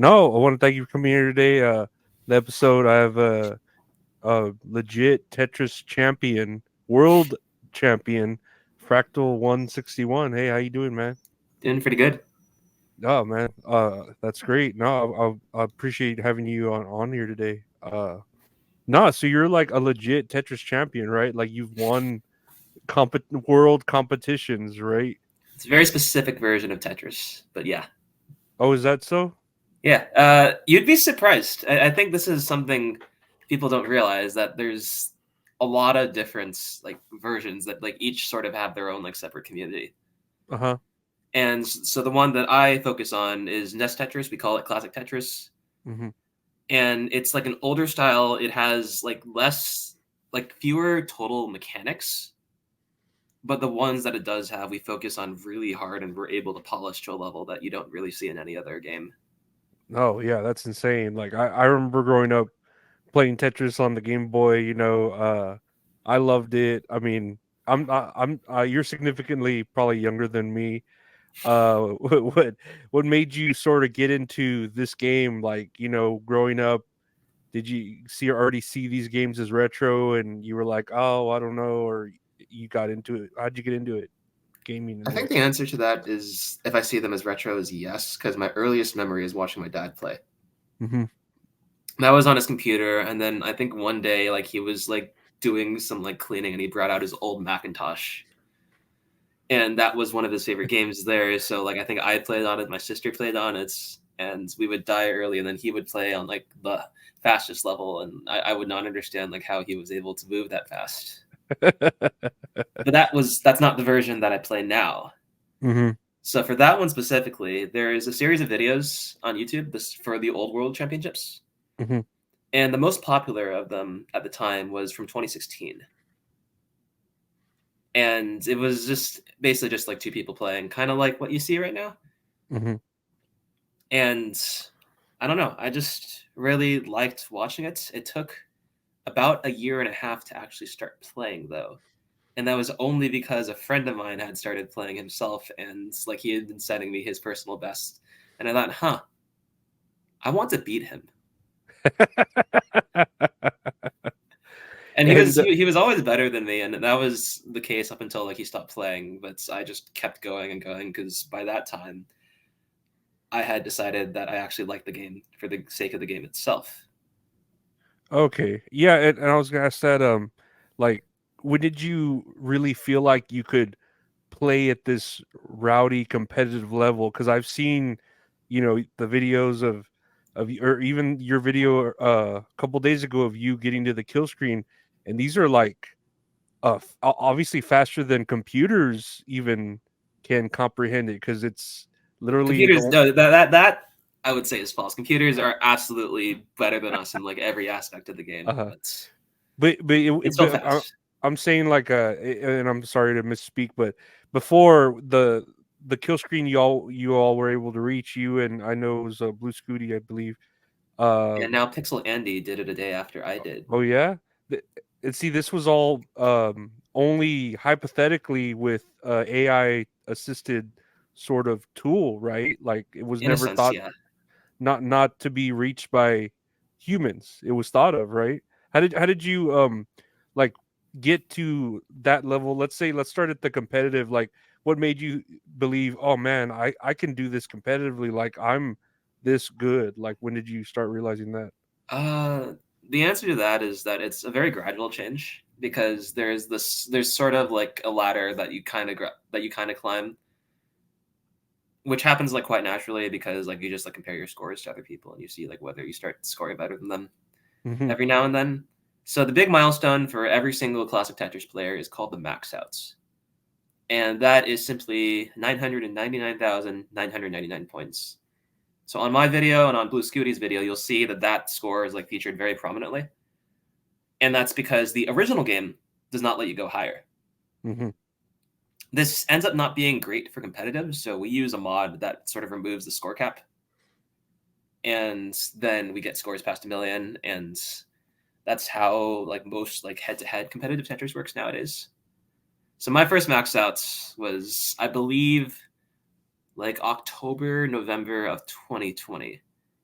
No, I want to thank you for coming here today. The episode I have a legit Tetris champion, world champion, Fractal 161. Hey, how you doing, man? Doing pretty good. Oh man, that's great. No, I appreciate having you on here today. No, so you're like a legit Tetris champion, right? Like you've won world competitions, right? It's a very specific version of Tetris, but yeah. Oh, is that so? Yeah, you'd be surprised. I think this is something people don't realize, that there's a lot of different like versions that like each sort of have their own like separate community. Uh huh. And so the one that I focus on is Nest Tetris. We call it Classic Tetris, Mm-hmm. and it's like an older style. It has like fewer total mechanics, but the ones that it does have, we focus on really hard, and we're able to polish to a level that you don't really see in any other game. Oh yeah, that's insane. Like I remember growing up playing Tetris on the Game Boy. I loved it. I mean, you're significantly probably younger than me. What made you sort of get into this game? Like, growing up, did you already see these games as retro, and you were like, oh, I don't know, or you got into it? How'd you get into it, gaming I and think what? the answer to that is, if I see them as retro, is yes, because my earliest memory is watching my dad play. Mm-hmm. That was on his computer, and then I think one day, like, he was like doing some like cleaning, and he brought out his old Macintosh, and that was one of his favorite games there. So like, I think I played on it, my sister played on it, and we would die early, and then he would play on like the fastest level, and I would not understand like how he was able to move that fast. But that's not the version that I play now. Mm-hmm. So for that one specifically, there is a series of videos on YouTube this for the old World Championships, Mm-hmm. and the most popular of them at the time was from 2016, and it was just basically just like two people playing, kind of like what you see right now. Mm-hmm. And I don't know, I just really liked watching it. It took about a year and a half to actually start playing, though, and that was only because a friend of mine had started playing himself, and like he had been sending me his personal best, and I thought, I want to beat him. And he was and he, he was always better than me, and that was the case up until like he stopped playing. But I just kept going and going, because by that time I had decided that I actually liked the game for the sake of the game itself. Okay. Yeah, and I was gonna ask that, like, when did you really feel like you could play at this rowdy competitive level? Because I've seen, the videos or even your video a couple days ago of you getting to the kill screen, and these are like obviously faster than computers even can comprehend it, because it's literally Computers, no, that I would say is false. Computers are absolutely better than us in like every aspect of the game, uh but but it's still I- fast. I'm saying, like, and I'm sorry to misspeak, but before the kill screen, you all were able to reach, you, and I know it was Blue Scooty, I believe. Uh, And now Pixel Andy did it a day after I did. oh yeah. Th- and see, this was all only hypothetically with AI assisted sort of tool, right? Like it was In a never sense, thought, yeah. not to be reached by humans. It was thought of, right? How did you like get to that level? Let's start at the competitive. Like, what made you believe, oh man, I can do this competitively, like I'm this good? Like, when did you start realizing that? Uh, the answer to that is that it's a very gradual change, because there's sort of like a ladder that you kind of climb, which happens like quite naturally, because like you just like compare your scores to other people, and you see like whether you start scoring better than them Hmm. every now and then. So the big milestone for every single classic Tetris player is called the max outs, and that is simply 999,999 points. So on my video and on Blue Scooty's video, you'll see that that score is like featured very prominently, and that's because the original game does not let you go higher. Hmm. This ends up not being great for competitive, so we use a mod that sort of removes the score cap, and then we get scores past a million, and that's how like most like head-to-head competitive Tetris works nowadays. So my first max outs was, I believe, like October, November of 2020,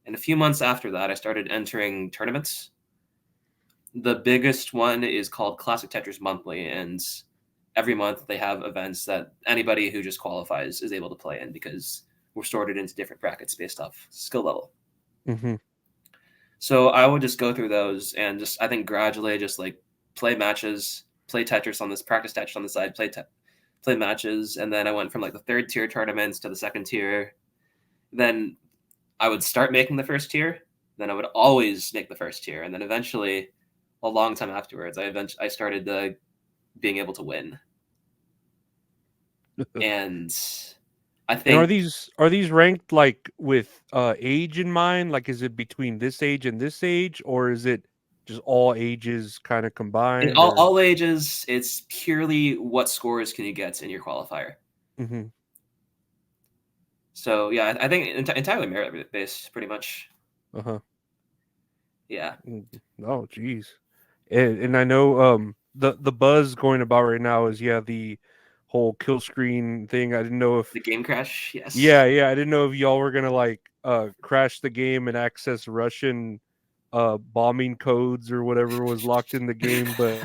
And a few months after that, I started entering tournaments. The biggest one is called Classic Tetris Monthly, and every month they have events that anybody who just qualifies is able to play in because we're sorted into different brackets based off skill level. Mm-hmm. So I would just go through those and just, I think, gradually just like play matches, play Tetris on this, practice Tetris on the side, play matches, and then I went from like the third tier tournaments to the second tier. Then I would start making the first tier. Then I would always make the first tier, and then eventually, a long time afterwards, I started being able to win. And I And think are these ranked like with age in mind? Like, is it between this age and this age, or is it just all ages kind of in combined? Or all ages, it's purely what scores can you get in your qualifier. mm-hmm. So yeah, I think entirely merit based, pretty much. Uh-huh. Yeah, Oh, geez. And I know the buzz going about right now is the whole kill screen thing. I didn't know if the game crash. yeah, Yes. yeah, I didn't know if y'all were gonna like crash the game and access Russian bombing codes or whatever was locked in the game, but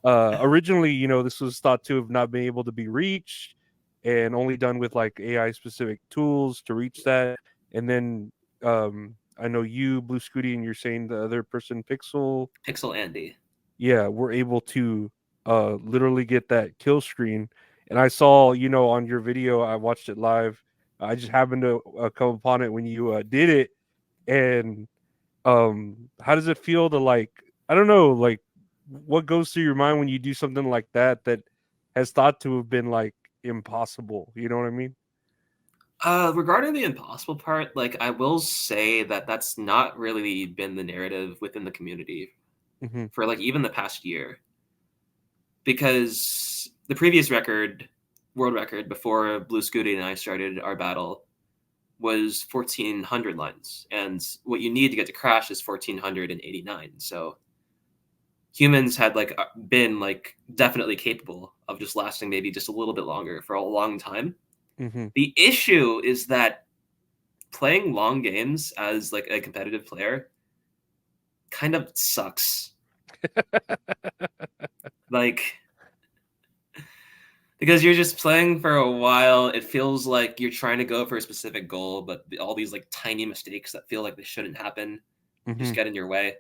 originally, this was thought to have not been able to be reached and only done with like AI specific tools to reach that. And then I know you, Blue Scooty, and you're saying the other person, Pixel, Pixel Andy. yeah, we're able to literally get that kill screen. And I saw, on your video, I watched it live. I just happened to come upon it when you did it. And how does it feel to like, I don't know, like what goes through your mind when you do something like that that has thought to have been like impossible? You know what I mean? Regarding the impossible part, like I will say that that's not really been the narrative within the community Hmm. for like even the past year, because the previous record, world record before Blue Scooty and I started our battle, was 1400 lines, and what you need to get to crash is 1489. So humans had like been like definitely capable of just lasting maybe just a little bit longer for a long time. Hmm. The issue is that playing long games as like a competitive player kind of sucks. Like, because you're just playing for a while, it feels like you're trying to go for a specific goal, but all these like tiny mistakes that feel like they shouldn't happen Hmm. just get in your way.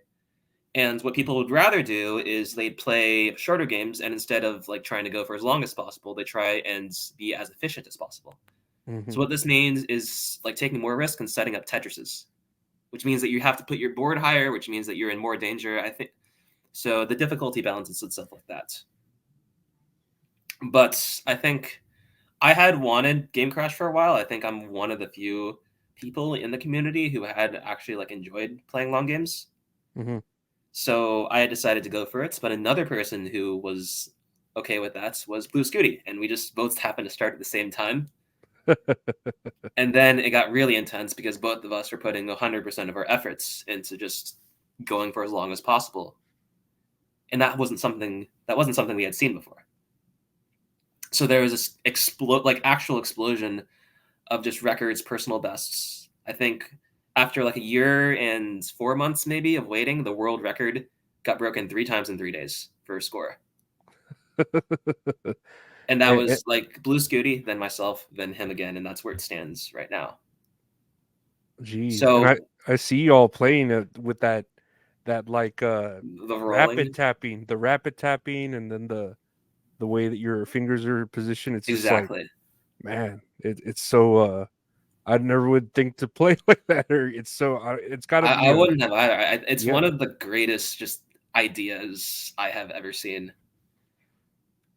And what people would rather do is they'd play shorter games, and instead of like trying to go for as long as possible, they try and be as efficient as possible. So Hmm. what this means is like taking more risk and setting up Tetrises, which means that you have to put your board higher, which means that you're in more danger. I think so. The difficulty balances itself like that. But I think I had wanted Game Crash for a while. I think I'm one of the few people in the community who had actually like enjoyed playing long games. Hmm. So I had decided to go for it. But another person who was okay with that was Blue Scooty, and we just both happened to start at the same time. And then it got really intense because both of us were putting 100% of our efforts into just going for as long as possible, and that wasn't something we had seen before. So there was this actual explosion of just records, personal bests. I think after like a year and 4 months maybe of waiting, the world record got broken 3 times in 3 days for a score. And that and, was like Blue Scooty, then myself, then him again, and that's where it stands right now. geez, and So I see y'all playing it with that like the rapid rolling, tapping, and then the way that your fingers are positioned. It's just like, exactly. man, it's so I never would think to play like that. Or it's so it's got to be I a wouldn't have either. It's yeah, one of the greatest just ideas I have ever seen.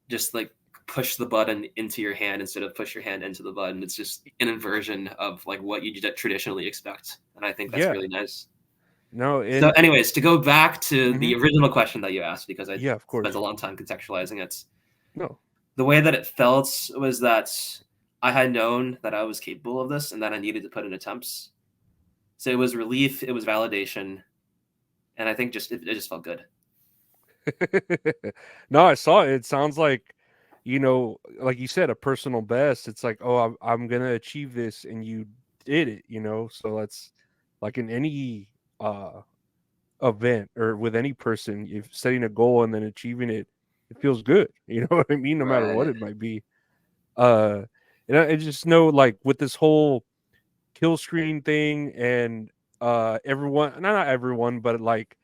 Just like push the button into your hand instead of push your hand into the button. It's just an inversion of like what you traditionally expect, and I think that's yeah. really nice. No, So, and anyways, to go back to mhm, the original question that you asked, because I yeah, of spent a course. long time contextualizing it, No. the way that it felt was that I had known that I was capable of this and that I needed to put in attempts. So it was relief, it was validation, and I think just it just felt good. No, I saw it. It sounds like, like you said, a personal best. It's like, oh, I'm gonna achieve this, and you did it. So like in any event or with any person, if setting a goal and then achieving it, it feels good. You know what I mean? No matter what Right. it might be. Uh, and I just know, like, with this whole kill screen thing, and everyone, not everyone, but like,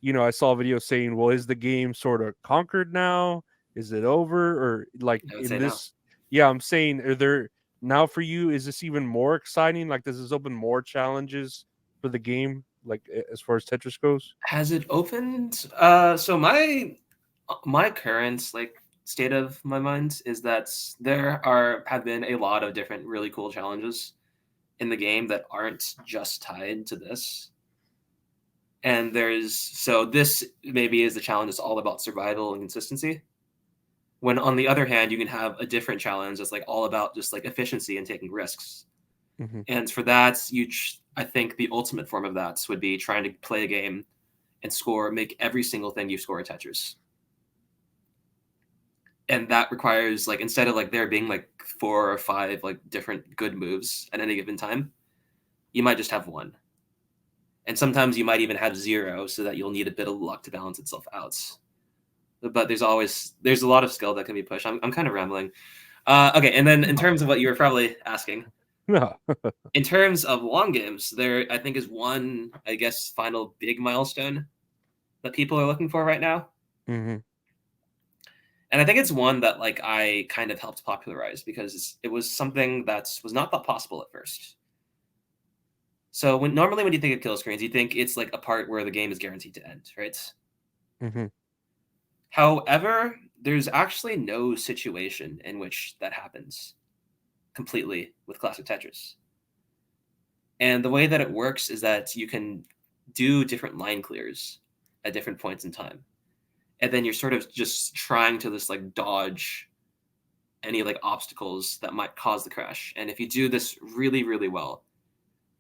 I saw a video saying, well, is the game sort of conquered now? Is it over? Or like I would in say no. this, yeah, I'm saying, are there now for you, is this even more exciting? Like, does this open more challenges for the game, like as far as Tetris goes? Has it opened? So my current like state of my mind is that there are have been a lot of different really cool challenges in the game that aren't just tied to this. And this maybe is the challenge that's all about survival and consistency. When on the other hand, you can have a different challenge that's like all about just like efficiency and taking risks. Hmm. And for that, I think the ultimate form of that would be trying to play a game and make every single thing you score a Tetris. And that requires like instead of like there being like 4 or 5 like different good moves at any given time, you might just have one. And sometimes you might even have zero, so that you'll need a bit of luck to balance itself out. But there's a lot of skill that can be pushed. I'm kind of rambling. Okay, and then in terms of what you were probably asking, No. in terms of long games, there I think is one, I guess, final big milestone that people are looking for right now. Hmm. And I think it's one that like I kind of helped popularize because it was something that was not thought possible at first. So when you think of kill screens, you think it's like a part where the game is guaranteed to end, right? Hmm. However, there's actually no situation in which that happens completely with classic Tetris. And the way that it works is that you can do different line clears at different points in time. And then you're sort of just trying to just like dodge any like obstacles that might cause the crash. And if you do this really, really well,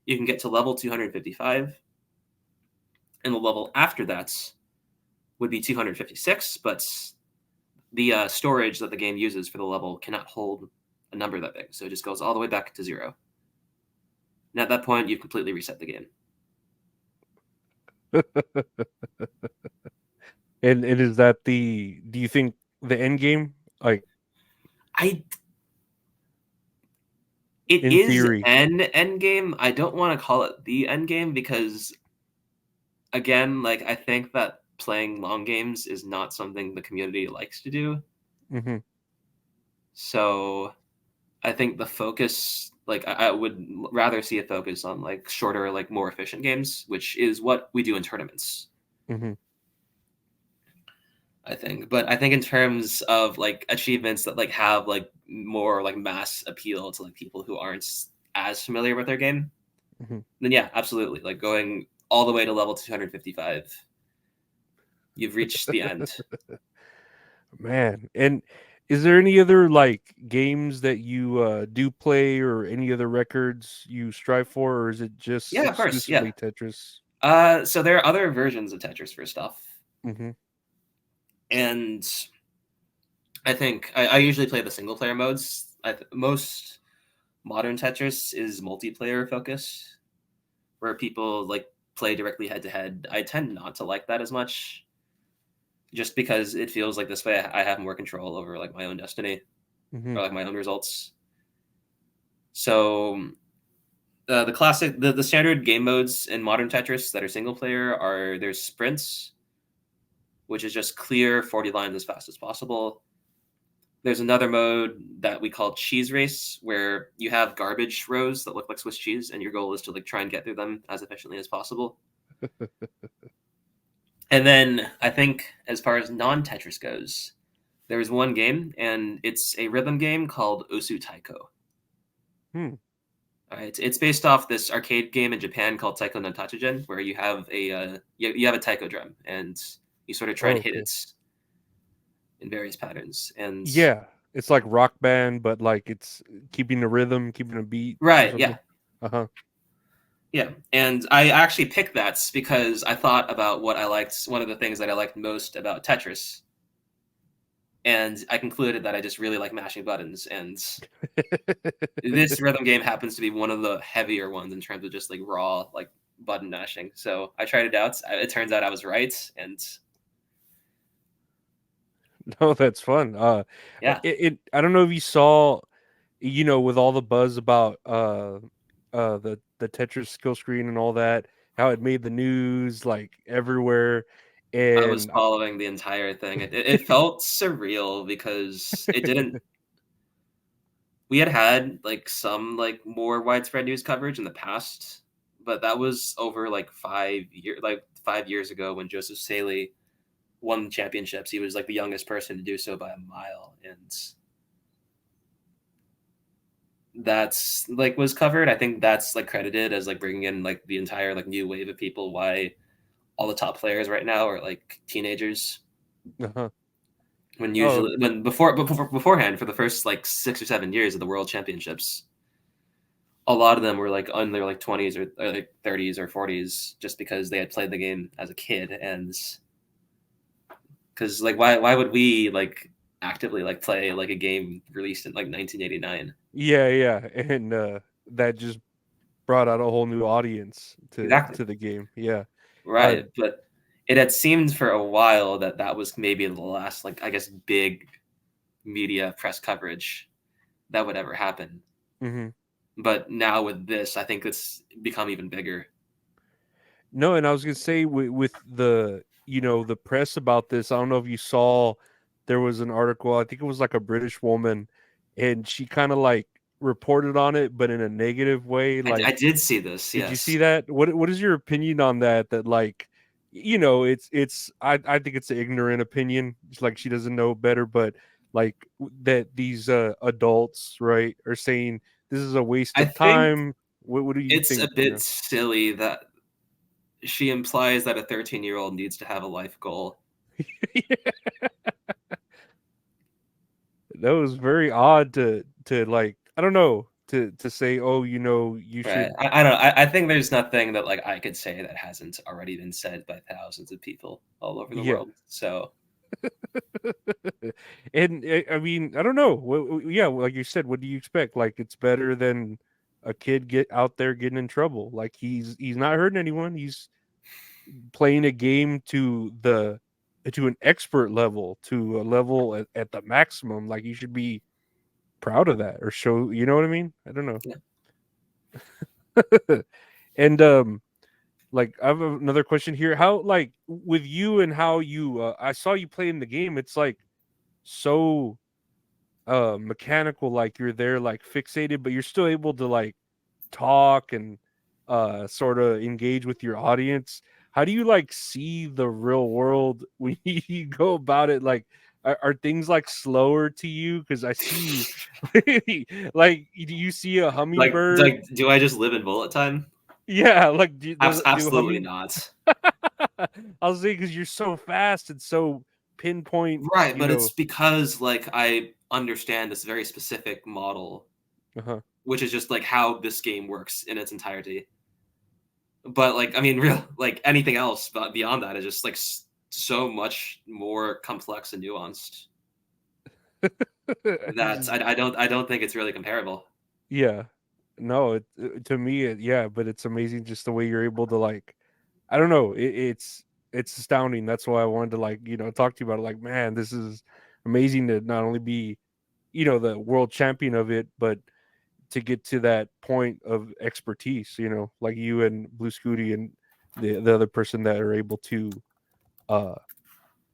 you can get to level 255. And the level after that would be 256, but the storage that the game uses for the level cannot hold a number that big. So it just goes all the way back to zero. And at that point, you've completely reset the game. And is that the? Do you think the end game, like I It in is theory? an end game. I don't want to call it the end game because again, like I think that playing long games is not something the community likes to do. Hmm. So I think the focus, like I would rather see a focus on like shorter, like more efficient games, which is what we do in tournaments. Hmm. I think, but I think in terms of like achievements that like have like more like mass appeal to like people who aren't as familiar with their game, Hmm. then yeah, absolutely. Like going all the way to level 255, you've reached the end. Man, and is there any other like games that you do play, or any other records you strive for, or is it just Yeah, of course. Yeah. exclusively Tetris? So there are other versions of Tetris for stuff, Hmm. and I think I usually play the single player modes. Most modern Tetris is multiplayer focused, where people like play directly head to head. I tend not to like that as much, just because it feels like this way I have more control over like my own destiny Hmm. or like my own results. So the standard game modes in modern Tetris that are single player are there's sprints, which is just clear 40 lines as fast as possible. There's another mode that we call cheese race, where you have garbage rows that look like Swiss cheese, and your goal is to like try and get through them as efficiently as possible. And then I think as far as non Tetris goes, there is one game, and it's a rhythm game called Osu Taiko. Hmm. All right, it's based off this arcade game in Japan called Taiko no Tachigen, where you have a taiko drum, and you sort of try Oh, and hit okay. it in various patterns. And Yeah, it's like Rock Band, but like it's keeping the rhythm, keeping a beat or right, yeah, something. Uh huh. yeah. And I actually picked that because I thought about what I liked. One of the things that I liked most about Tetris, and I concluded that I just really like mashing buttons. And this rhythm game happens to be one of the heavier ones in terms of just like raw like button mashing. So I tried it out. It turns out I was right, and No, that's fun. yeah, I don't know if you saw, with all the buzz about the Tetris skill screen and all that, how it made the news like everywhere, I was and following the entire thing. It felt surreal because it didn't. We had like some like more widespread news coverage in the past, but that was over like 5 years ago when Joseph Saley won championships. He was like the youngest person to do so by a mile, and that's like was covered. I think that's like credited as like bringing in like the entire like new wave of people. Why all the top players right now are like teenagers. uh-huh. When Oh usually beforehand for the first like 6 or 7 years of the World Championships, a lot of them were like on their like 20s or like 30s or 40s just because they had played the game as a kid, and because like why would we like actively like play like a game released in like 1989? yeah, yeah, and that just brought out a whole new audience Exactly. to the game. Yeah. uh Right, but it had seemed for a while that that was maybe the last like I guess big media press coverage that would ever happen. mhm. But now with this, I think it's become even bigger. No, and I was gonna say with the the press about this. I don't know if you saw, there was an article. I think it was like a British woman, and she kind of like reported on it, but in a negative way. I Like, did see this, did you see yes. that? What is your opinion on that? That like, it's I think it's an ignorant opinion. It's like she doesn't know better, but like that these adults, right, are saying this is a waste I of think time. What do you it's a think? bit silly that she implies that a 13-year-old needs to have a life goal. That was very odd to like, I don't know, to say, oh, you Right. should. I don't know. I think there's nothing that like I could say that hasn't already been said by thousands of people all over the Yeah. world. So And I mean, I don't know. Yeah, like you said, what do you expect? Like, it's better than a kid get out there getting in trouble. Like, he's not hurting anyone. He's playing a game to an expert level, to a level at the maximum. Like, you should be proud of that, or show, you know what I mean? I don't know. yeah. And like, I have another question here. How, like, with you and how you I saw you play in the game, it's like so mechanical, like you're there like fixated, but you're still able to like talk and sort of engage with your audience. How do you like see the real world when you go about it? Like, are things like slower to you? Because I see like, do you see a hummingbird? Like do I just live in bullet time? Yeah, like, do Absolutely humming not. I'll say, because you're so fast and so pinpoint, Right, but it's because like I understand this very specific model, uh-huh. which is just like how this game works in its entirety. But like I mean, real like anything else, but beyond that is just like so much more complex and nuanced I that just, I don't think it's really comparable. yeah. No, to me, yeah, but it's amazing just the way you're able to like, I don't know, it's astounding. That's why I wanted to like, talk to you about it. Like, man, this is amazing to not only be, the world champion of it, but to get to that point of expertise, like you and Blue Scooty and the other person that are able to uh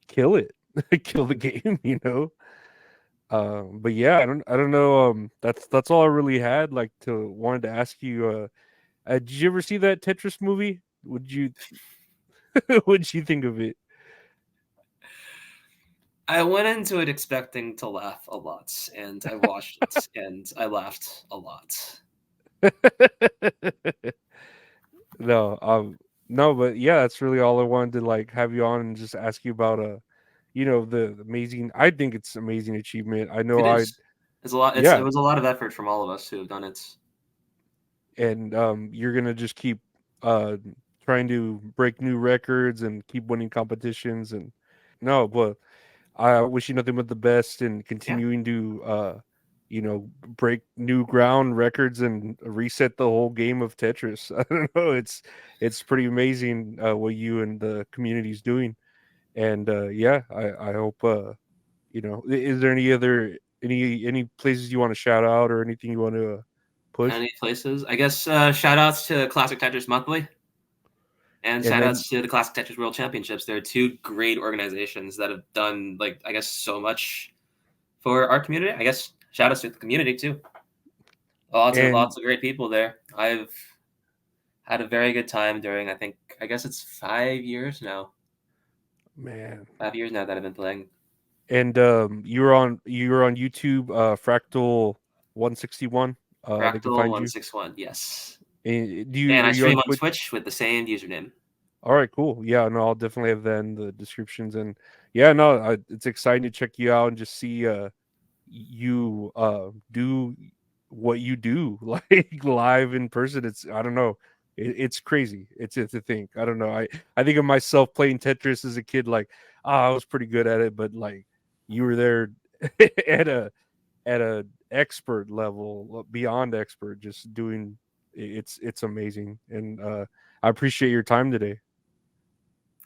kill it, kill the game, but yeah, I don't know. That's all I really had. Like, to wanted to ask you. Did you ever see that Tetris movie? What'd you think of it? I went into it expecting to laugh a lot, and I watched it and I laughed a lot. No, no, but yeah, that's really all I wanted to like have you on and just ask you about the amazing. I think it's amazing achievement. I know It I is. It's a lot. It Yeah, was a lot of effort from all of us who have done it. and you're gonna just keep uh trying to break new records and keep winning competitions. And no, but I wish you nothing but the best and Yeah. continuing to break new ground records and reset the whole game of Tetris. I don't know. It's pretty amazing what you and the community's doing. And yeah, I hope is there any places you want to shout out or anything you want to push? Any places? I guess shout outs to Classic Tetris Monthly and And shout then outs to the Classic Tetris World Championships. They're two great organizations that have done like I guess so much for our community. I guess shout outs to the community too. and Lots of great people there. I've had a very good time during I guess it's 5 years now. man, 5 years now that I've been playing. and you were on YouTube, Fractal 161. They can Fractal find you. 161, yes. And And I are you on stream on Twitch? Twitch with the same username. All right, cool. Yeah, no, I'll definitely have that in the descriptions. And yeah, no, it's exciting to check you out and just see you do what you do like live in person. It's I don't know, it's crazy. It's a thing. I don't know. I think of myself playing Tetris as a kid, like I was pretty good at it, but like you were there at a expert level, beyond expert, just doing. It's amazing, and I appreciate your time today.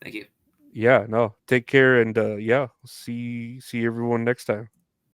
Thank you. Yeah, no, take care, and yeah, see everyone next time.